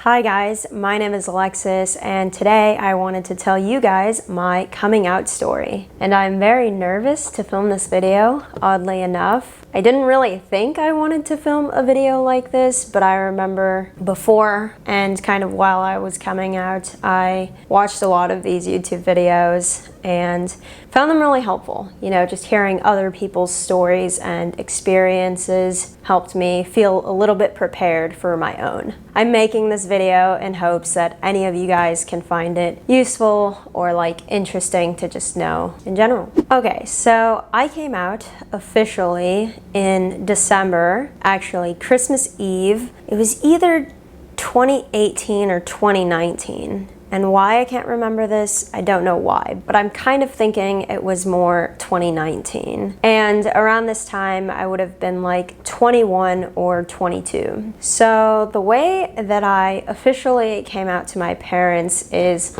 Hi guys, my name is Alexus and today I wanted to tell you guys my coming out story. And I'm very nervous to film this video, oddly enough. I didn't really think I wanted to film a video like this, but I remember before and kind of while I was coming out, I watched a lot of these YouTube videos and found them really helpful. You know, just hearing other people's stories and experiences helped me feel a little bit prepared for my own. I'm making this video in hopes that any of you guys can find it useful or like interesting to just know in general. Okay, so I came out officially in December, actually Christmas Eve. It was either 2018 or 2019. And why I can't remember this, I don't know why, but I'm kind of thinking it was more 2019. And around this time, I would have been like 21 or 22. So the way that I officially came out to my parents is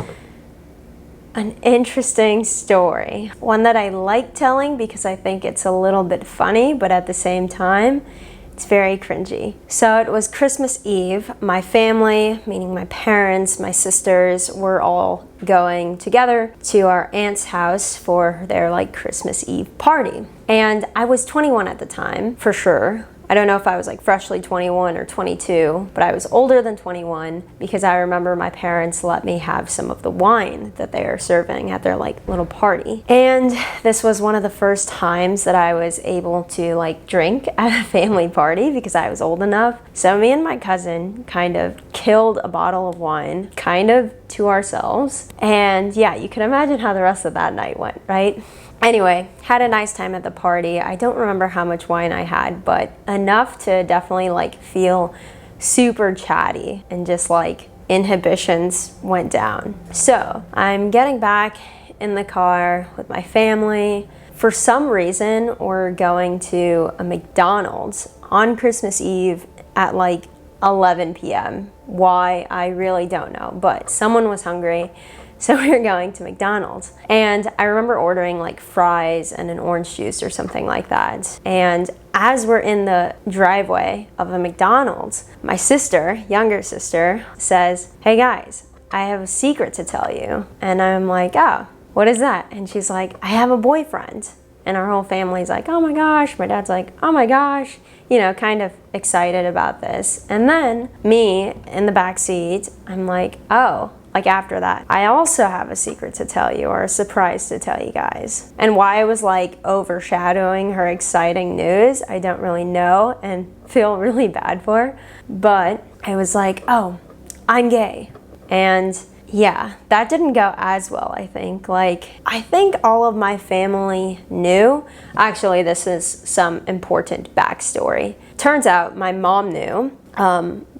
an interesting story. One that I like telling because I think it's a little bit funny, but at the same time, it's very cringy. So it was Christmas Eve. My family, meaning my parents, my sisters, were all going together to our aunt's house for their like Christmas Eve party. And I was 21 at the time, for sure. I don't know if I was like freshly 21 or 22, but I was older than 21 because I remember my parents let me have some of the wine that they are serving at their like little party. And this was one of the first times that I was able to like drink at a family party because I was old enough. So me and my cousin kind of killed a bottle of wine, kind of to ourselves. And yeah, you can imagine how the rest of that night went, right? Anyway, had a nice time at the party. I don't remember how much wine I had, but enough to definitely like feel super chatty and just like inhibitions went down. So I'm getting back in the car with my family. For some reason, we're going to a McDonald's on Christmas Eve at like 11 p.m. Why, I really don't know, but someone was hungry. So we were going to McDonald's. And I remember ordering like fries and an orange juice or something like that. And as we're in the driveway of a McDonald's, my sister, younger sister, says, "Hey guys, I have a secret to tell you." And I'm like, "Oh, what is that?" And she's like, "I have a boyfriend." And our whole family's like, "Oh my gosh." My dad's like, "Oh my gosh." You know, kind of excited about this. And then me in the back seat, I'm like, "Oh, like after that, I also have a secret to tell you, or a surprise to tell you guys." And why I was like overshadowing her exciting news, I don't really know and feel really bad for. But I was like, "Oh, I'm gay." And yeah, that didn't go as well, I think. Like, I think all of my family knew. Actually, this is some important backstory. Turns out my mom knew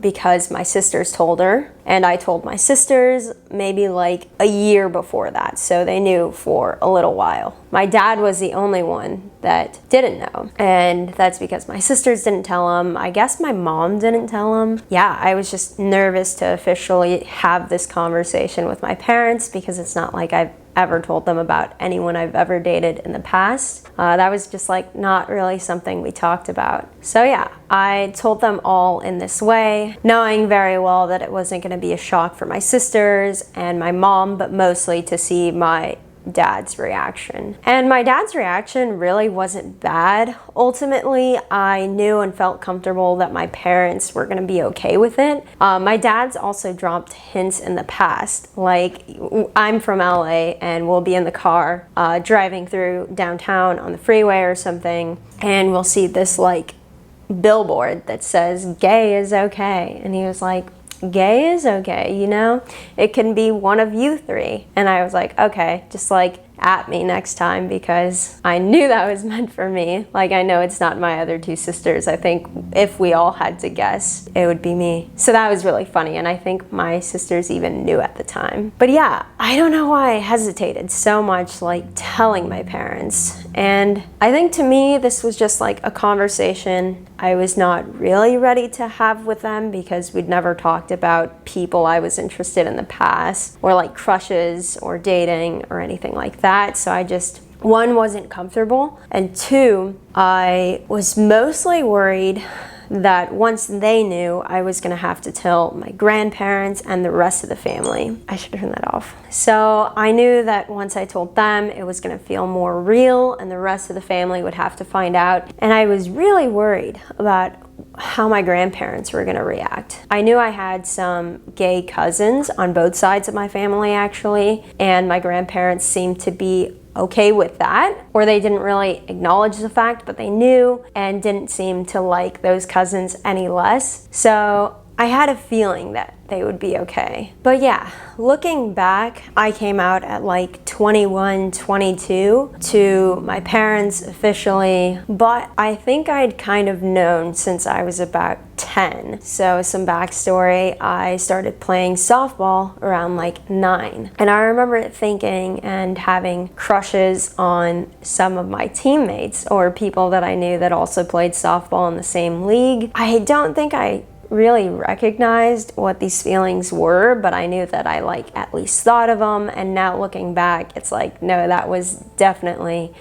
because my sisters told her, and I told my sisters maybe like a year before that, so they knew for a little while. My dad was the only one that didn't know, and that's because my sisters didn't tell him. I guess my mom didn't tell him. Yeah, I was just nervous to officially have this conversation with my parents because it's not like I've ever told them about anyone I've ever dated in the past. That was just like not really something we talked about. So yeah, I told them all in this way, knowing very well that it wasn't going to be a shock for my sisters and my mom, but mostly to see my dad's reaction. And my dad's reaction really wasn't bad. Ultimately, I knew and felt comfortable that my parents were gonna be okay with it. My dad's also dropped hints in the past, like I'm from LA and we'll be in the car driving through downtown on the freeway or something, and we'll see this like billboard that says "gay is okay," and he was like, "Gay is okay, you know? It can be one of you three." And I was like, okay, just like at me next time, because I knew that was meant for me. Like, I know it's not my other two sisters. I think if we all had to guess, it would be me. So that was really funny, and I think my sisters even knew at the time. But yeah, I don't know why I hesitated so much like telling my parents. And I think to me, this was just like a conversation I was not really ready to have with them because we'd never talked about people I was interested in the past, or like crushes or dating or anything like that. So I just, one, wasn't comfortable, and two, I was mostly worried that once they knew, I was gonna have to tell my grandparents and the rest of the family. I should turn that off. So I knew that once I told them, it was gonna feel more real and the rest of the family would have to find out. And I was really worried about how my grandparents were gonna react. I knew I had some gay cousins on both sides of my family actually, and my grandparents seemed to be okay with that, or they didn't really acknowledge the fact, but they knew and didn't seem to like those cousins any less. So I had a feeling that they would be okay. But yeah, looking back, I came out at like 21, 22 to my parents officially, but I think I'd kind of known since I was about 10. So some backstory, I started playing softball around like 9. And I remember thinking and having crushes on some of my teammates or people that I knew that also played softball in the same league. I don't think I really recognized what these feelings were, but I knew that I like at least thought of them. And now looking back, it's like, no, that was definitely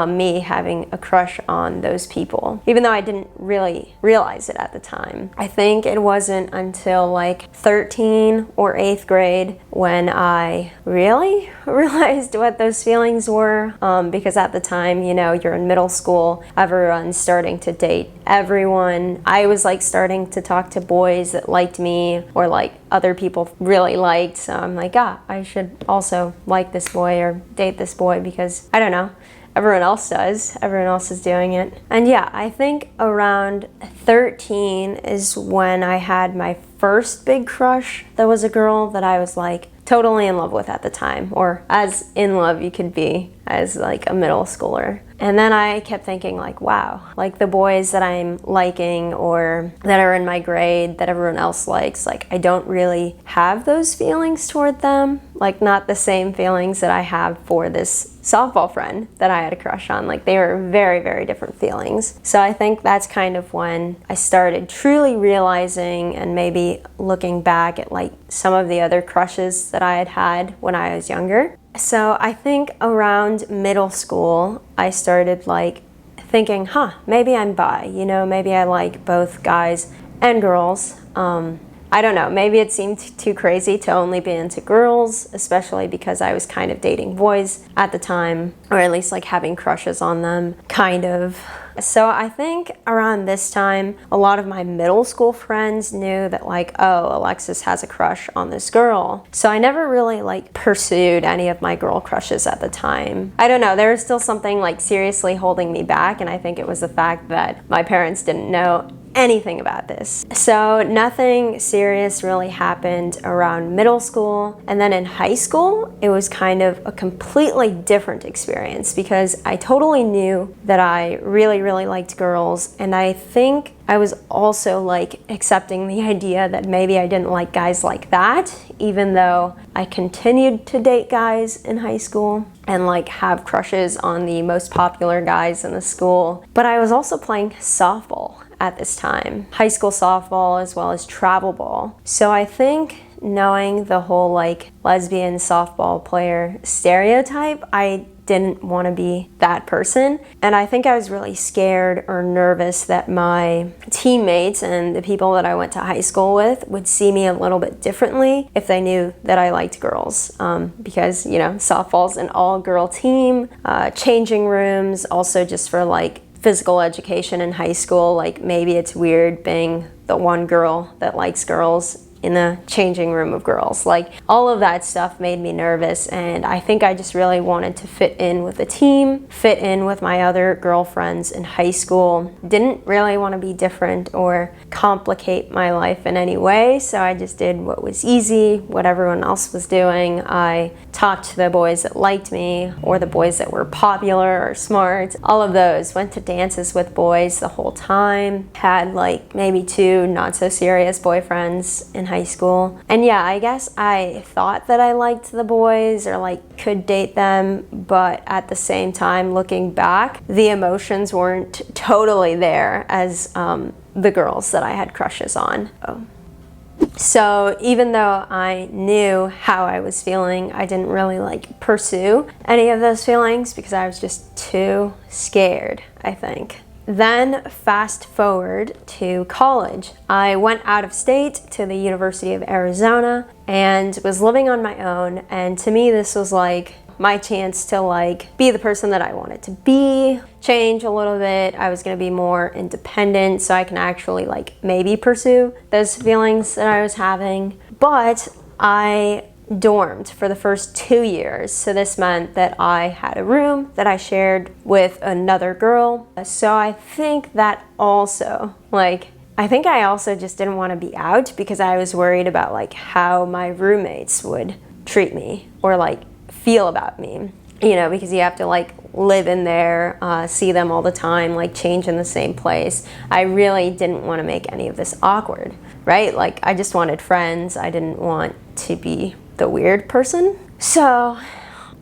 me having a crush on those people, even though I didn't really realize it at the time. I think it wasn't until like 13 or 8th grade when I really realized what those feelings were, because at the time, you know, you're in middle school, everyone's starting to date everyone. I was like starting to talk to boys that liked me or like other people really liked, so I'm like, I should also like this boy or date this boy because, I don't know, everyone else does. Everyone else is doing it. And yeah, I think around 13 is when I had my first big crush. That was a girl that I was like totally in love with at the time, or as in love you could be as like a middle schooler. And then I kept thinking like, wow, like the boys that I'm liking or that are in my grade that everyone else likes, like I don't really have those feelings toward them. Like not the same feelings that I have for this softball friend that I had a crush on. Like they were very, very different feelings. So I think that's kind of when I started truly realizing and maybe looking back at like some of the other crushes that I had had when I was younger. So I think around middle school, I started like thinking, maybe I'm bi, you know, maybe I like both guys and girls. I don't know, maybe it seemed too crazy to only be into girls, especially because I was kind of dating boys at the time, or at least like having crushes on them, kind of. So I think around this time, a lot of my middle school friends knew that like, oh, Alexus has a crush on this girl. So I never really like pursued any of my girl crushes at the time. I don't know, there was still something like seriously holding me back, and I think it was the fact that my parents didn't know anything about this. So nothing serious really happened around middle school. And then in high school, it was kind of a completely different experience because I totally knew that I really, really liked girls. And I think I was also like accepting the idea that maybe I didn't like guys like that, even though I continued to date guys in high school and like have crushes on the most popular guys in the school. But I was also playing softball at this time, high school softball as well as travel ball. So I think knowing the whole like lesbian softball player stereotype, I didn't want to be that person. And I think I was really scared or nervous that my teammates and the people that I went to high school with would see me a little bit differently if they knew that I liked girls. Because, you know, softball's an all-girl team, changing rooms, also just for like physical education in high school, like maybe it's weird being the one girl that likes girls in the changing room of girls. Like all of that stuff made me nervous, and I think I just really wanted to fit in with the team, fit in with my other girlfriends in high school. Didn't really want to be different or complicate my life in any way, so I just did what was easy, what everyone else was doing. I talked to the boys that liked me or the boys that were popular or smart, all of those. Went to dances with boys the whole time, had like maybe 2 not so serious boyfriends in high school. And yeah, I guess I thought that I liked the boys or like could date them, but at the same time, looking back, the emotions weren't totally there as the girls that I had crushes on. So even though I knew how I was feeling, I didn't really like pursue any of those feelings because I was just too scared, I think. then fast forward to college. I went out of state to the University of Arizona and was living on my own. And to me, this was like my chance to like be the person that I wanted to be, change a little bit. I was gonna be more independent so I can actually like maybe pursue those feelings that I was having. But I dormed for the first 2 years. So this meant that I had a room that I shared with another girl. So I think that also, I think I also just didn't want to be out because I was worried about like how my roommates would treat me or like feel about me, you know, because you have to like live in there, see them all the time, like change in the same place. I really didn't want to make any of this awkward, right? Like I just wanted friends. I didn't want to be the weird person. So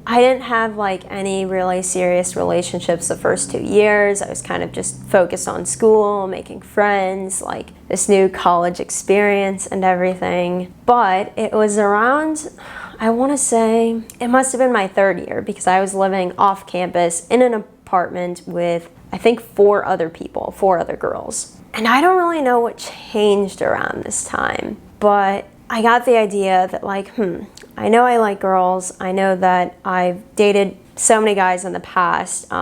I didn't have like any really serious relationships the first 2 years. I was kind of just focused on school, making friends, like this new college experience and everything. But it was around, I want to say, it must have been my 3rd year because I was living off campus in an apartment with, I think, 4 other people, 4 other girls. And I don't really know what changed around this time, but I got the idea that like, I know I like girls. I know that I've dated so many guys in the past,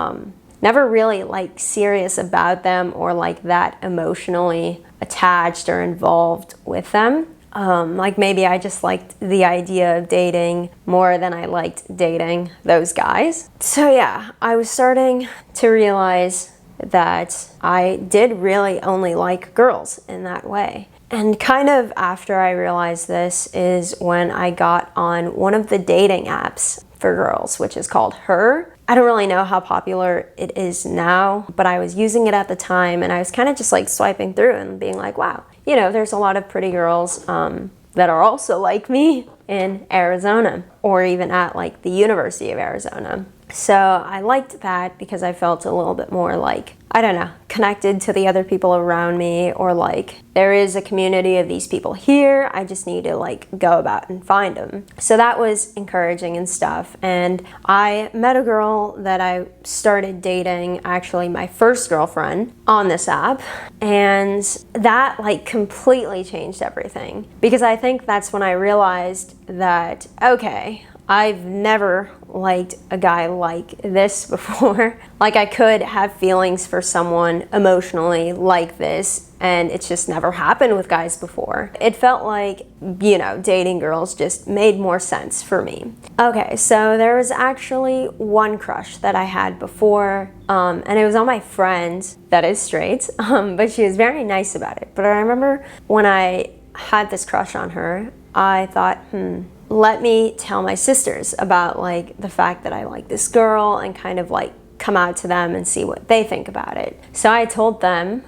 never really like serious about them or like that emotionally attached or involved with them. Like maybe I just liked the idea of dating more than I liked dating those guys. So yeah, I was starting to realize that I did really only like girls in that way. And kind of after I realized this is when I got on one of the dating apps for girls, which is called Her. I don't really know how popular it is now, but I was using it at the time and I was kind of just like swiping through and being like, wow, you know, there's a lot of pretty girls that are also like me in Arizona or even at like the University of Arizona. So I liked that because I felt a little bit more like, I don't know, connected to the other people around me, or like there is a community of these people here. I just need to like go about and find them. So that was encouraging and stuff. And I met a girl that I started dating, actually my first girlfriend, on this app. And that like completely changed everything because I think that's when I realized that, okay, I've never liked a guy like this before. Like I could have feelings for someone emotionally like this, and it's just never happened with guys before. It felt like, you know, dating girls just made more sense for me. Okay, so there was actually one crush that I had before, and it was on my friend that is straight, but she was very nice about it. But I remember when I had this crush on her, I thought, let me tell my sisters about like the fact that I like this girl and kind of like come out to them and see what they think about it. So I told them,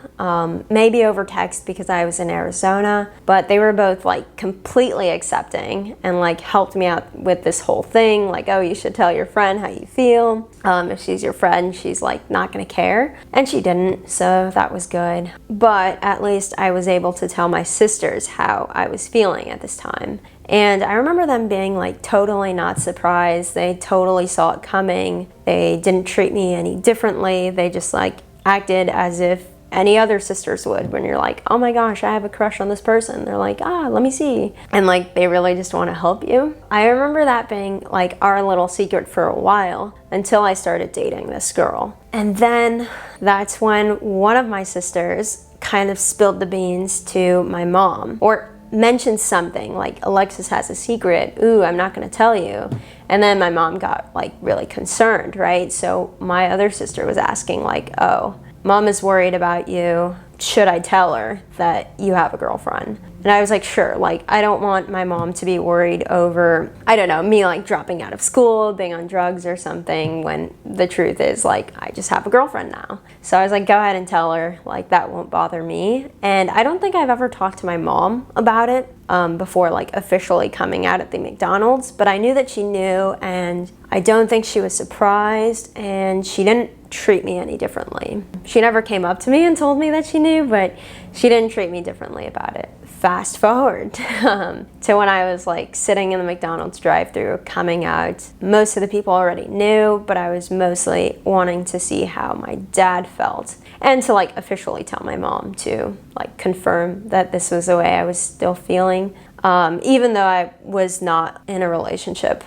maybe over text because I was in Arizona, but they were both like completely accepting and like helped me out with this whole thing. Like, oh, you should tell your friend how you feel. If she's your friend, she's like not gonna care. And she didn't, so that was good. But at least I was able to tell my sisters how I was feeling at this time. And I remember them being like totally not surprised. They totally saw it coming. They didn't treat me any differently. They just like acted as if any other sisters would when you're like, oh my gosh, I have a crush on this person. They're like, let me see. And like they really just want to help you. I remember that being like our little secret for a while until I started dating this girl. And then that's when one of my sisters kind of spilled the beans to my mom, or mentioned something like, Alexus has a secret. Ooh, I'm not going to tell you. And then my mom got like really concerned, right? So my other sister was asking like, oh, mom is worried about you. Should I tell her that you have a girlfriend? And I was like, sure. Like, I don't want my mom to be worried over, I don't know, me like dropping out of school, being on drugs or something, when the truth is like, I just have a girlfriend now. So I was like, go ahead and tell her, like that won't bother me. And I don't think I've ever talked to my mom about it before like officially coming out at the McDonald's, but I knew that she knew, and I don't think she was surprised, and she didn't treat me any differently. She never came up to me and told me that she knew, but she didn't treat me differently about it. Fast forward to when I was like sitting in the McDonald's drive-thru coming out. Most of the people already knew, but I was mostly wanting to see how my dad felt. and to like officially tell my mom to like confirm that this was the way I was still feeling, even though I was not in a relationship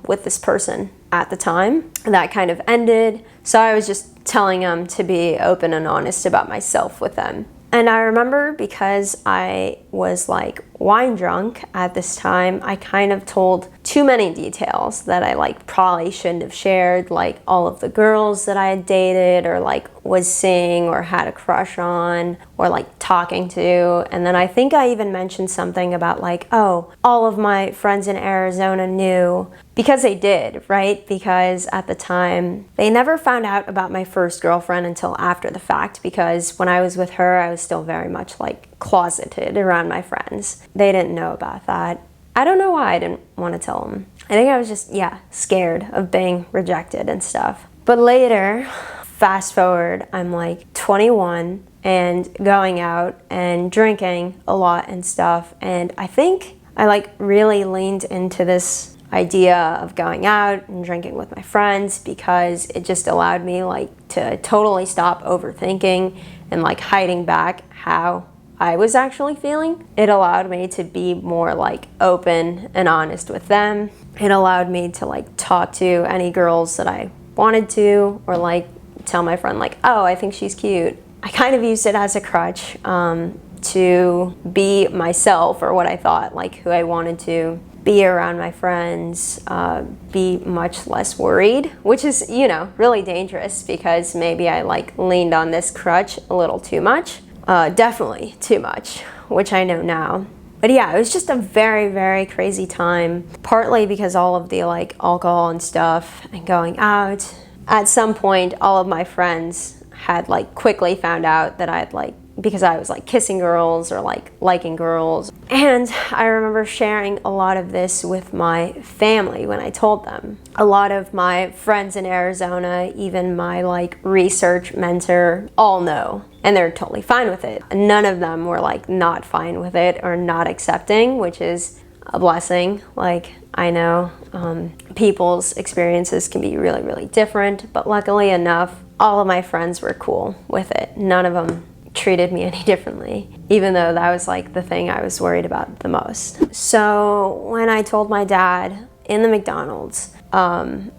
with this person at the time. That kind of ended, so I was just telling them to be open and honest about myself with them. And I remember, because I was like wine drunk at this time, I kind of told too many details that I like probably shouldn't have shared, like all of the girls that I had dated or like was seeing or had a crush on or like talking to. And then I think I even mentioned something about like, oh, all of my friends in Arizona knew, because they did, right? Because at the time, they never found out about my first girlfriend until after the fact, because when I was with her, I was still very much like closeted around my friends. They didn't know about that. I don't know why I didn't want to tell them. I think I was just, scared of being rejected and stuff. But later, fast forward, I'm like 21 and going out and drinking a lot and stuff. And I think I like really leaned into this idea of going out and drinking with my friends, because it just allowed me like to totally stop overthinking and like hiding back how I was actually feeling. It allowed me to be more like open and honest with them. It allowed me to like talk to any girls that I wanted to, or like tell my friend like, oh, I think she's cute. I kind of used it as a crutch to be myself, or what I thought, like who I wanted to be around my friends, be much less worried, which is, really dangerous, because maybe I like leaned on this crutch a little too much. Definitely too much, which I know now. But yeah, it was just a very, very crazy time, partly because all of the like alcohol and stuff and going out. At some point, all of my friends had like quickly found out that I'd like, because I was like kissing girls or like liking girls. And I remember sharing a lot of this with my family when I told them. A lot of my friends in Arizona, even my like research mentor, all know. And they're totally fine with it. None of them were like not fine with it or not accepting, which is a blessing. Like, I know people's experiences can be really, really different, but luckily enough, all of my friends were cool with it. None of them treated me any differently, even though that was like the thing I was worried about the most. So when I told my dad in the McDonald's,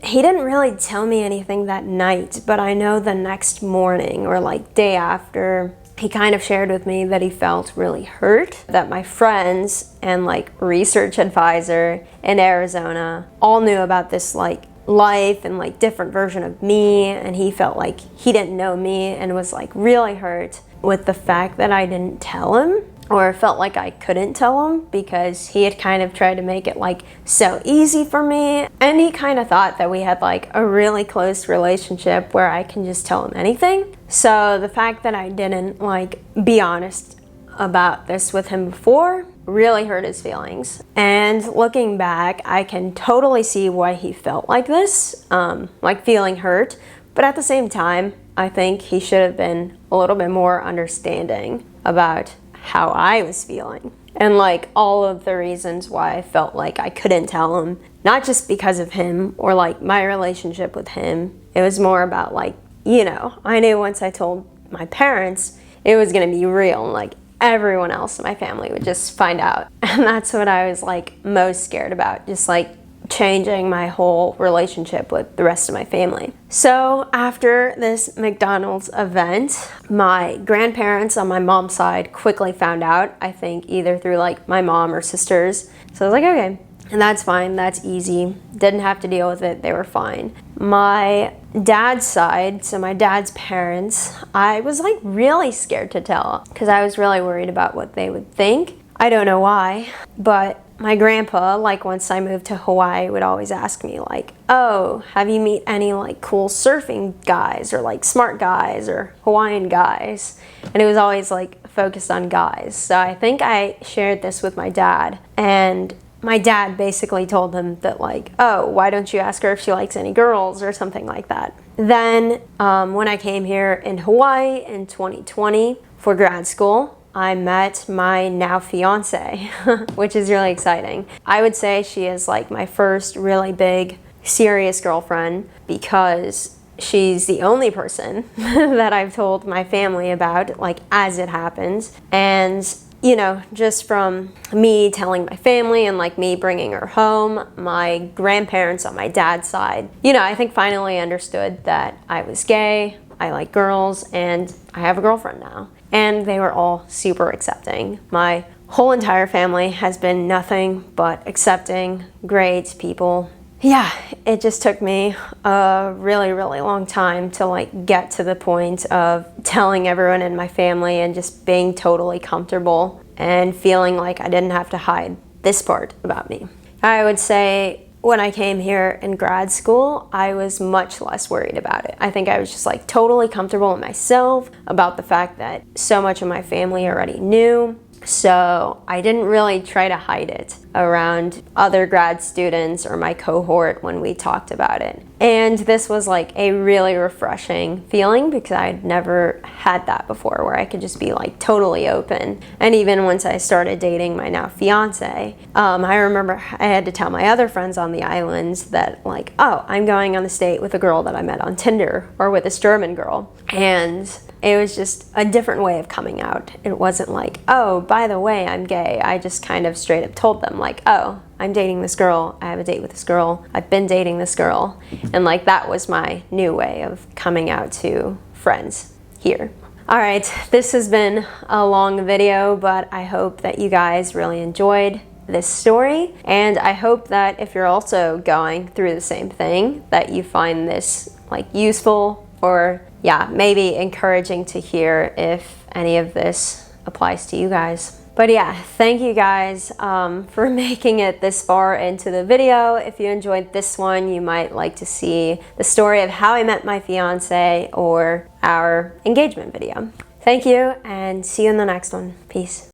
he didn't really tell me anything that night, but I know the next morning or like day after, he kind of shared with me that he felt really hurt, that my friends and like research advisor in Arizona all knew about this like life and like different version of me, and he felt like he didn't know me and was like really hurt with the fact that I didn't tell him, or felt like I couldn't tell him, because he had kind of tried to make it like so easy for me, and he kind of thought that we had like a really close relationship where I can just tell him anything. So the fact that I didn't like be honest about this with him before really hurt his feelings. And looking back, I can totally see why he felt like this, like feeling hurt. But at the same time, I think he should have been a little bit more understanding about how I was feeling, and like all of the reasons why I felt like I couldn't tell him, not just because of him or like my relationship with him. It was more about like, I knew once I told my parents, it was gonna be real, and like everyone else in my family would just find out. And that's what I was like most scared about, just like changing my whole relationship with the rest of my family. So after this McDonald's event, my grandparents on my mom's side quickly found out, I think either through like my mom or sisters. So I was like, okay, and that's fine, that's easy. Didn't have to deal with it, they were fine. My dad's side, so my dad's parents, I was like really scared to tell, because I was really worried about what they would think. I don't know why, but my grandpa, like once I moved to Hawaii, would always ask me like, oh, have you met any like cool surfing guys or like smart guys or Hawaiian guys? And it was always like focused on guys. So I think I shared this with my dad, and my dad basically told him that like, oh, why don't you ask her if she likes any girls or something like that. Then when I came here in Hawaii in 2020 for grad school, I met my now fiance, which is really exciting. I would say she is like my first really big, serious girlfriend, because she's the only person that I've told my family about, like, as it happens. And you know, just from me telling my family and like me bringing her home, my grandparents on my dad's side, you know, I think finally understood that I was gay, I like girls, and I have a girlfriend now. And they were all super accepting. My whole entire family has been nothing but accepting, great people. Yeah, it just took me a really, really long time to like get to the point of telling everyone in my family and just being totally comfortable and feeling like I didn't have to hide this part about me. I would say when I came here in grad school, I was much less worried about it. I think I was just like totally comfortable in myself about the fact that so much of my family already knew. So I didn't really try to hide it around other grad students or my cohort when we talked about it. And this was like a really refreshing feeling because I'd never had that before, where I could just be like totally open. And even once I started dating my now fiance, I remember I had to tell my other friends on the islands that like, oh, I'm going on this date with a girl that I met on Tinder or with this German girl. And it was just a different way of coming out. It wasn't like, oh, by the way, I'm gay. I just kind of straight up told them like, oh, I'm dating this girl. I have a date with this girl. I've been dating this girl. And like that was my new way of coming out to friends here. All right, this has been a long video, but I hope that you guys really enjoyed this story. And I hope that if you're also going through the same thing, that you find this like useful or yeah, maybe encouraging to hear if any of this applies to you guys. But yeah, thank you guys for making it this far into the video. If you enjoyed this one, you might like to see the story of how I met my fiance or our engagement video. Thank you and see you in the next one. Peace.